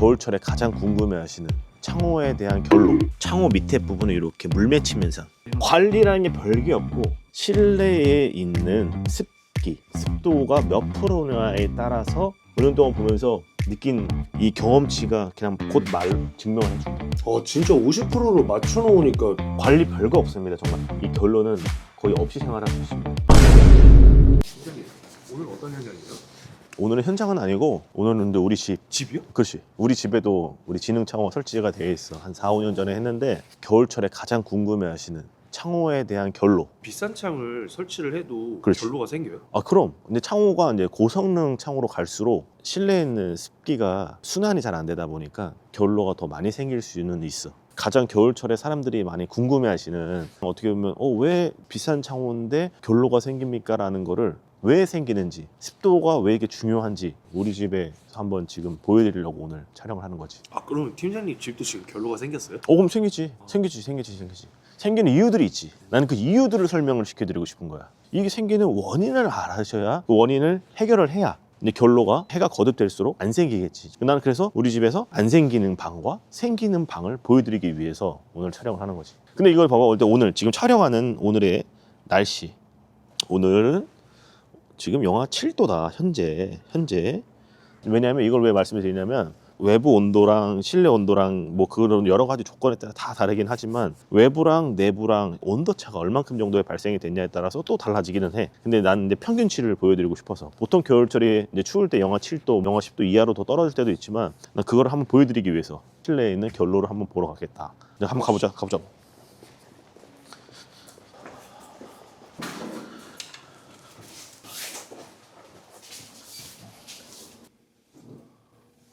겨울철에 가장 궁금해하시는 창호에 대한 결로. 창호 밑에 부분을 이렇게 물 맺힘 현상. 관리라는 게 별게 없고 실내에 있는 습기, 습도가 몇 프로냐에 따라서 어느 동안 보면서 느낀 이 경험치가 그냥 곧 말로 증명을 해준다. 진짜 50%로 맞춰놓으니까. 관리 별거 없습니다. 정말 이 결로는 거의 없이 생활할 수 있습니다. 오늘 어떤 현장이에요? 오늘은 현장은 아니고 오늘은 근데 우리 집. 집이요? 그렇지. 우리 집에도 우리 지능 창호 설치가 되어 있어. 한 4, 5년 전에 했는데 겨울철에 가장 궁금해하시는 창호에 대한 결로. 비싼 창을 설치를 해도 그렇지. 결로가 생겨요? 그럼. 근데 창호가 이제 고성능 창호로 갈수록 실내에 있는 습기가 순환이 잘 안 되다 보니까 결로가 더 많이 생길 수는 있어. 가장 겨울철에 사람들이 많이 궁금해하시는, 어떻게 보면 왜 비싼 창호인데 결로가 생깁니까? 라는 거를 왜 생기는지, 습도가 왜 이렇게 중요한지 우리 집에 한번 지금 보여드리려고 오늘 촬영을 하는 거지. 그럼 팀장님 집도 지금 결로가 생겼어요? 그럼 생기지. 생기는 이유들이 있지. 나는 그 이유들을 설명을 시켜드리고 싶은 거야. 이게 생기는 원인을 알아셔야 그 원인을 해결을 해야 근데 결로가 해가 거듭될수록 안 생기겠지. 나는 그래서 우리 집에서 안 생기는 방과 생기는 방을 보여드리기 위해서 오늘 촬영을 하는 거지. 근데 이걸 봐봐. 오늘 지금 촬영하는 오늘의 날씨. 오늘은 지금 영하 7도다. 현재. 왜냐하면 이걸 왜 말씀을 드리냐면 외부 온도랑 실내 온도랑 뭐 그런 여러 가지 조건에 따라 다 다르긴 하지만 외부랑 내부랑 온도 차가 얼만큼 정도에 발생이 됐냐에 따라서 또 달라지기는 해. 근데 나는 이제 평균치를 보여드리고 싶어서. 보통 겨울철이 이제 추울 때 영하 7도, 영하 10도 이하로 더 떨어질 때도 있지만 난 그거를 한번 보여드리기 위해서 실내에 있는 결로를 한번 보러 가겠다. 이제 한번 가보자.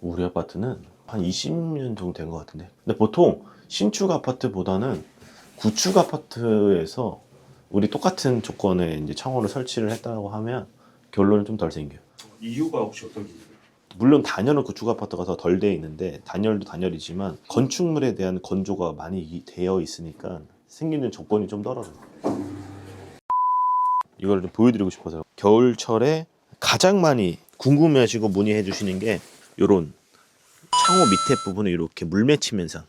우리 아파트는 한 20년 정도 된 것 같은데. 근데 보통 신축 아파트보다는 구축 아파트에서 우리 똑같은 조건에 이제 창호를 설치를 했다고 하면 결로는 좀 덜 생겨요. 이유가 혹시 어떤 게 있어요? 물론 단열은 구축 아파트가 더 덜 돼 있는데 단열도 단열이지만 건축물에 대한 건조가 많이 되어 있으니까 생기는 조건이 좀 떨어져요. 이걸 좀 보여드리고 싶어서. 겨울철에 가장 많이 궁금해하시고 문의해 주시는 게 요런 창호 밑에 부분에 이렇게 물 맺힘 현상.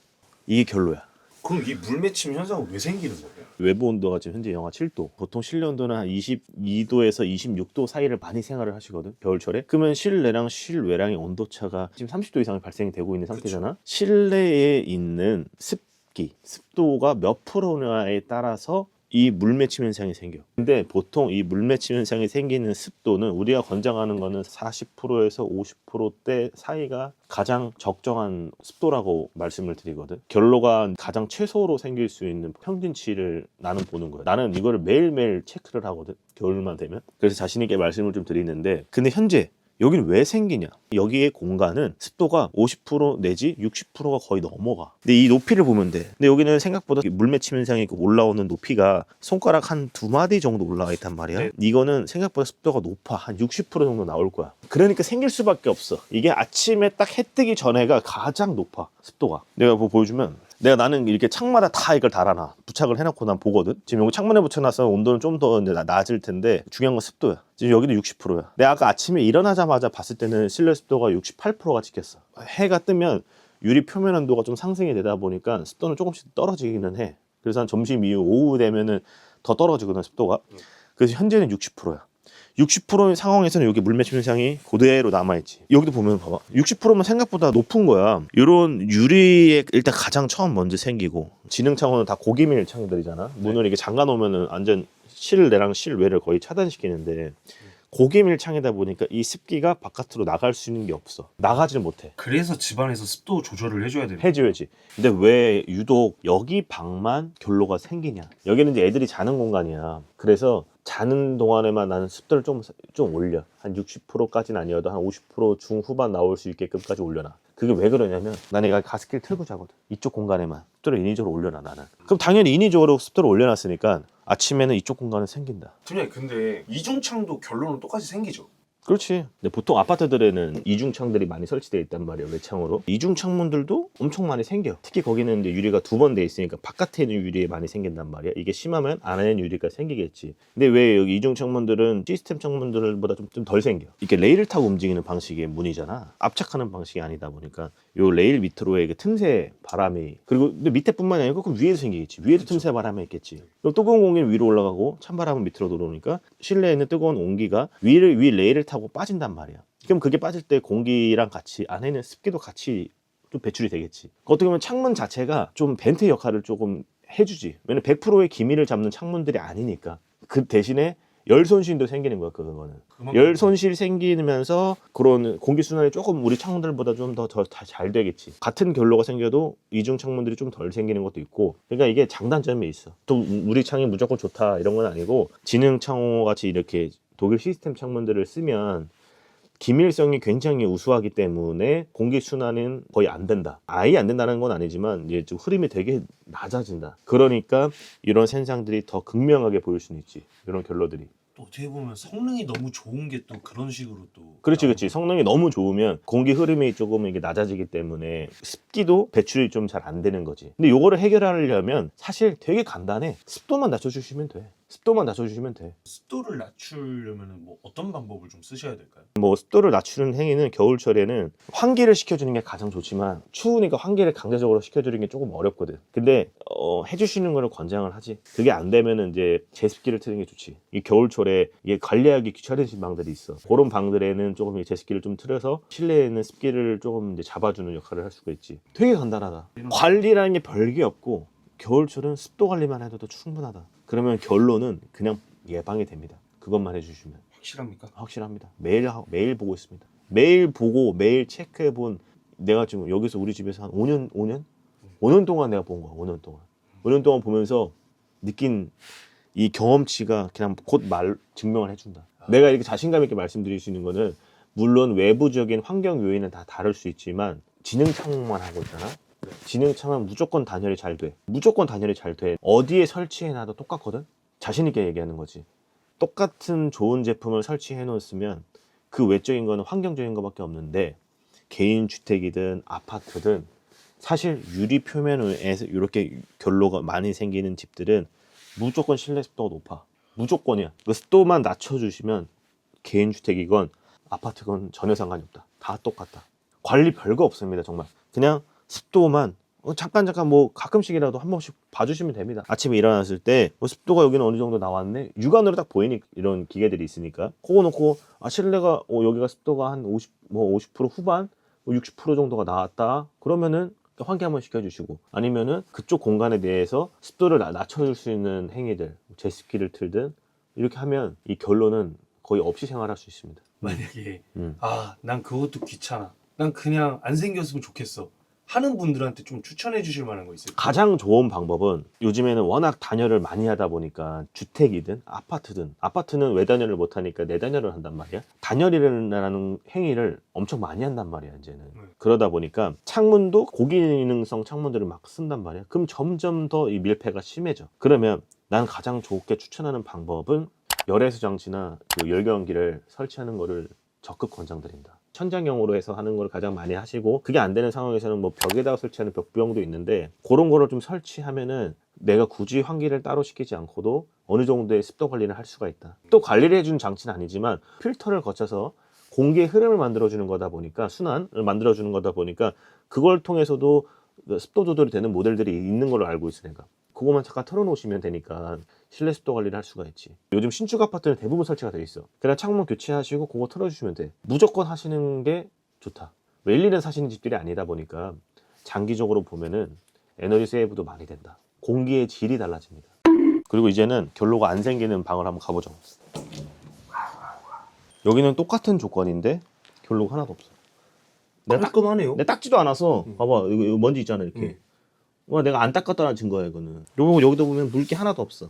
이게 결로야. 그럼 이 물맺힘 현상은 왜 생기는 거예요? 외부 온도가 지금 현재 영하 7도. 보통 실내 온도는 한 22도에서 26도 사이를 많이 생활을 하시거든, 겨울철에. 그러면 실내랑 실외랑의 온도차가 지금 30도 이상이 발생이 되고 있는 상태잖아. 실내에 있는 습기, 습도가 몇 프로냐에 따라서 이 물맺힘 현상이 생겨. 근데 보통 이 물맺힘 현상이 생기는 습도는 우리가 권장하는 거는 40%에서 50%대 사이가 가장 적정한 습도라고 말씀을 드리거든. 결로가 가장 최소로 생길 수 있는 평균치를 나는 보는 거야. 나는 이거를 매일매일 체크를 하거든, 겨울만 되면. 그래서 자신 있게 말씀을 좀 드리는데, 근데 현재 여기는 왜 생기냐? 여기의 공간은 습도가 50% 내지 60%가 거의 넘어가. 근데 이 높이를 보면 돼. 근데 여기는 생각보다 물맺힘 현상이 올라오는 높이가 손가락 한 2마디 정도 올라가 있단 말이야. 네. 이거는 생각보다 습도가 높아. 한 60% 정도 나올 거야. 그러니까 생길 수밖에 없어. 이게 아침에 딱 해 뜨기 전에가 가장 높아, 습도가. 내가 뭐 보여주면, 나는 이렇게 창마다 다 이걸 달아놔. 부착을 해놓고 난 보거든. 지금 여기 창문에 붙여놔서 온도는 좀 더 낮을 텐데 중요한 건 습도야. 지금 여기도 60%야. 내가 아까 아침에 일어나자마자 봤을 때는 실내 습도가 68%가 찍혔어. 해가 뜨면 유리 표면 온도가 좀 상승이 되다 보니까 습도는 조금씩 떨어지기는 해. 그래서 한 점심 이후 오후 되면은 더 떨어지거든, 습도가. 그래서 현재는 60%야. 60%의 상황에서는 여기 물맺힘 현상이 그대로 남아있지. 여기도 보면 봐봐, 60%면 생각보다 높은 거야. 이런 유리에 일단 가장 처음 먼저 생기고, 지능 창호는 다 고기밀 창들이잖아. 문을 이렇게 잠가 놓으면은 완전 실내랑 실외를 거의 차단시키는데 고기밀 창이다 보니까 이 습기가 바깥으로 나갈 수 있는 게 없어. 나가지를 못해. 그래서 집안에서 습도 조절을 해줘야 돼요. 해줘야지. 근데 왜 유독 여기 방만 결로가 생기냐? 여기는 이제 애들이 자는 공간이야. 그래서 자는 동안에만 나는 습도를 좀 올려. 한 60%까지는 아니어도 한 50% 중후반 나올 수 있게끔까지 올려놔. 그게 왜 그러냐면 난 얘가 가습기를 틀고 자거든. 이쪽 공간에만 습도를 인위적으로 올려놔, 나는. 그럼 당연히 인위적으로 습도를 올려놨으니까 아침에는 이쪽 공간은 생긴다. 팀장님, 근데 이중창도 결론은 똑같이 생기죠? 그렇지. 근데 보통 아파트들에는 이중창들이 많이 설치되어 있단 말이에요. 외창으로. 이중창문들도 엄청 많이 생겨. 특히 거기는 이제 유리가 2번 돼 있으니까 바깥에 있는 유리에 많이 생긴단 말이야. 이게 심하면 안에는 유리가 생기겠지. 근데 왜 여기 이중창문들은 시스템 창문들보다 좀 덜 생겨. 이렇게 레일을 타고 움직이는 방식의 문이잖아. 압착하는 방식이 아니다 보니까 요 레일 밑으로의 그 틈새 바람이, 그리고 근데 밑에뿐만이 아니고 그 위에도 생기겠지. 위에도 틈새 바람이 있겠지. 그럼 뜨거운 공기는 위로 올라가고 찬바람은 밑으로 들어오니까 실내에 있는 뜨거운 온기가 위 레일을 타고 빠진단 말이야. 그럼 그게 빠질 때 공기랑 같이 안에 있는 습기도 같이 좀 배출이 되겠지. 어떻게 보면 창문 자체가 좀 벤트 역할을 조금 해주지. 왜냐면 100%의 기미를 잡는 창문들이 아니니까. 그 대신에 열 손실도 생기는 거야. 그거는 열 손실 생기면서 그런 공기 순환이 조금 우리 창문들보다 좀 더 잘 되겠지. 같은 결로가 생겨도 이중 창문들이 좀 덜 생기는 것도 있고. 그러니까 이게 장단점이 있어. 또 우리 창이 무조건 좋다 이런 건 아니고, 지능 창호 같이 이렇게 독일 시스템 창문들을 쓰면 기밀성이 굉장히 우수하기 때문에 공기 순환은 거의 안 된다. 아예 안 된다는 건 아니지만 이제 좀 흐름이 되게 낮아진다. 그러니까 이런 현상들이 더 극명하게 보일 수는 있지. 이런 결로들이. 또 어떻게 보면 성능이 너무 좋은 게 또 그런 식으로 또 그렇지, 그렇지. 성능이 너무 좋으면 공기 흐름이 조금 이게 낮아지기 때문에 습기도 배출이 좀 잘 안 되는 거지. 근데 요거를 해결하려면 사실 되게 간단해. 습도만 낮춰주시면 돼. 습도만 낮춰주시면 돼. 습도를 낮추려면 뭐 어떤 방법을 좀 쓰셔야 될까요? 뭐 습도를 낮추는 행위는 겨울철에는 환기를 시켜주는 게 가장 좋지만, 추우니까 환기를 강제적으로 시켜주는 게 조금 어렵거든. 근데 해주시는 거를 권장을 하지. 그게 안 되면은 이제 제습기를 트는 게 좋지. 이 겨울철에 이게 관리하기 귀찮으신 방들이 있어. 그런 방들에는 조금 제습기를 좀 틀어서 실내에 있는 습기를 조금 이제 잡아주는 역할을 할 수가 있지. 되게 간단하다. 관리라는 게 별게 없고 겨울철은 습도 관리만 해도 충분하다. 그러면 결론은 그냥 예방이 됩니다. 그것만 해주시면. 확실합니까? 확실합니다. 매일 보고 있습니다. 매일 보고 매일 체크해본, 내가 지금 여기서 우리 집에서 한 5년 동안 내가 본 거야. 5년 동안 보면서 느낀 이 경험치가 그냥 곧 증명을 해준다. 내가 이렇게 자신감 있게 말씀드릴 수 있는 거는, 물론 외부적인 환경 요인은 다 다를 수 있지만 지능창만 하고 있잖아. 지능창은 무조건 단열이 잘 돼. 무조건 단열이 잘 돼. 어디에 설치해놔도 똑같거든. 자신 있게 얘기하는 거지. 똑같은 좋은 제품을 설치해 놓았으면 그 외적인 거는 환경적인 거밖에 없는데, 개인 주택이든 아파트든 사실 유리 표면에서 이렇게 결로가 많이 생기는 집들은 무조건 실내 습도가 높아. 무조건이야. 그 습도만 낮춰주시면 개인 주택이건 아파트건 전혀 상관이 없다. 다 똑같다. 관리 별거 없습니다. 정말 그냥 습도만 잠깐 뭐 가끔씩이라도 한 번씩 봐주시면 됩니다. 아침에 일어났을 때 습도가 여기는 어느 정도 나왔네, 육안으로 딱 보이니 이런 기계들이 있으니까 그거 놓고 실내가 여기가 습도가 한 50% 후반 60% 정도가 나왔다 그러면은 환기 한번 시켜주시고, 아니면은 그쪽 공간에 대해서 습도를 낮춰줄 수 있는 행위들, 제습기를 틀든 이렇게 하면 이 결론은 거의 없이 생활할 수 있습니다. 만약에 난 그것도 귀찮아, 난 그냥 안 생겼으면 좋겠어 하는 분들한테 좀 추천해 주실 만한 거 있을까요? 가장 좋은 방법은, 요즘에는 워낙 단열을 많이 하다 보니까 주택이든 아파트든, 아파트는 외단열을 못하니까 내단열을 한단 말이야. 단열이라는 행위를 엄청 많이 한단 말이야 이제는. 그러다 보니까 창문도 고기능성 창문들을 막 쓴단 말이야. 그럼 점점 더 이 밀폐가 심해져. 그러면 난 가장 좋게 추천하는 방법은 열애수 장치나 그 열경기를 설치하는 거를 적극 권장드린다. 천장형으로 해서 하는 걸 가장 많이 하시고, 그게 안 되는 상황에서는 뭐 벽에다가 설치하는 벽부형도 있는데, 그런 거를 좀 설치하면은 내가 굳이 환기를 따로 시키지 않고도 어느 정도의 습도 관리를 할 수가 있다. 또 관리를 해주는 장치는 아니지만 필터를 거쳐서 공기의 흐름을 만들어주는 거다 보니까, 순환을 만들어주는 거다 보니까 그걸 통해서도 습도 조절이 되는 모델들이 있는 걸로 알고 있으니까 그거만 잠깐 틀어놓으시면 되니까 실내 습도 관리를 할 수가 있지. 요즘 신축 아파트는 대부분 설치가 돼 있어. 그냥 창문 교체하시고 그거 틀어주시면 돼. 무조건 하시는 게 좋다. 일일은 사시는 집들이 아니다 보니까 장기적으로 보면은 에너지 세이브도 많이 된다. 공기의 질이 달라집니다. 그리고 이제는 결로가 안 생기는 방을 한번 가보죠. 여기는 똑같은 조건인데 결로가 하나도 없어. 깔끔하네요. 내가 닦지도 않아서 봐봐, 이거 먼지 있잖아 이렇게. 내가 안 닦았다는 증거야 이거는. 그리고 여기도 보면 물기 하나도 없어.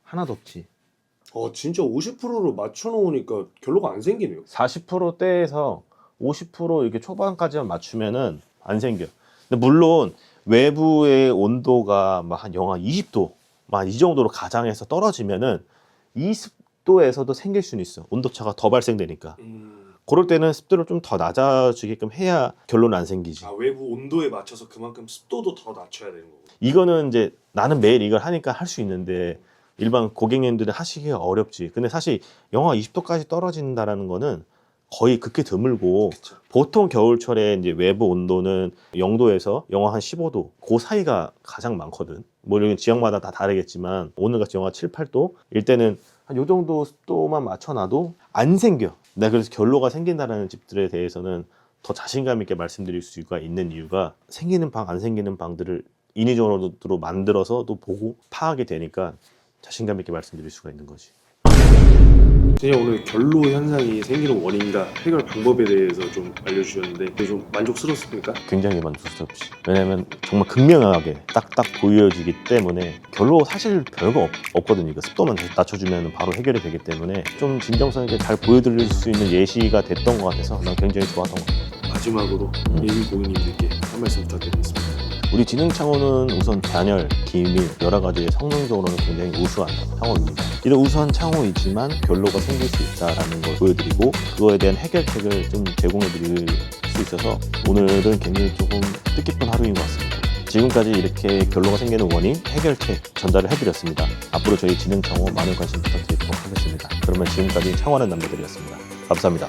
하나도 없지. 진짜 50%로 맞춰놓으니까 결로가 안 생기네요. 40%대에서 50% 이렇게 초반까지만 맞추면은 안 생겨. 근데 물론 외부의 온도가 막 한 영하 20도 막 이 정도로 가장해서 떨어지면은 이 습도 습도에서도 생길 수는 있어. 온도차가 더 발생되니까. 그럴 때는 습도를 좀 더 낮아지게끔 해야 결론은 안 생기지. 아, 외부 온도에 맞춰서 그만큼 습도도 더 낮춰야 되는 거고. 이거는 이제 나는 매일 이걸 하니까 할 수 있는데 일반 고객님들은 하시기가 어렵지. 근데 사실 영하 20도까지 떨어진다라는 거는 거의 극히 드물고, 그쵸. 보통 겨울철에 이제 외부 온도는 0도에서 영하 한 15도 그 사이가 가장 많거든. 뭐 여기 지역마다 다 다르겠지만 오늘같이 영하 7, 8도 일 때는 한 요 정도 습도만 맞춰놔도 안 생겨. 내가 그래서 결로가 생긴다라는 집들에 대해서는 더 자신감 있게 말씀드릴 수가 있는 이유가, 생기는 방 안 생기는 방들을 인위적으로 만들어서 또 보고 파악이 되니까 자신감 있게 말씀드릴 수가 있는 거지. 그냥 오늘 결로 현상이 생기는 원인과 해결 방법에 대해서 좀 알려주셨는데 좀 만족스럽습니까? 굉장히 만족스럽지. 왜냐면 정말 극명하게 딱딱 보여지기 때문에 결로 사실 별거 없거든요. 이거 습도만 낮춰주면 바로 해결이 되기 때문에 좀 진정성 있게 잘 보여드릴 수 있는 예시가 됐던 것 같아서 난 굉장히 좋았던 것 같아요. 마지막으로 예비 고객님들께 한 말씀 부탁드리겠습니다. 우리 진흥창호는 우선 단열, 기밀, 여러 가지의 성능적으로는 굉장히 우수한 창호입니다. 이런 우수한 창호이지만 결로가 생길 수 있다는 걸 보여드리고 그거에 대한 해결책을 좀 제공해드릴 수 있어서 오늘은 굉장히 조금 뜻깊은 하루인 것 같습니다. 지금까지 이렇게 결로가 생기는 원인, 해결책 전달을 해드렸습니다. 앞으로 저희 진흥창호 많은 관심 부탁드리도록 하겠습니다. 그러면 지금까지 창호하는 남자들이었습니다. 감사합니다.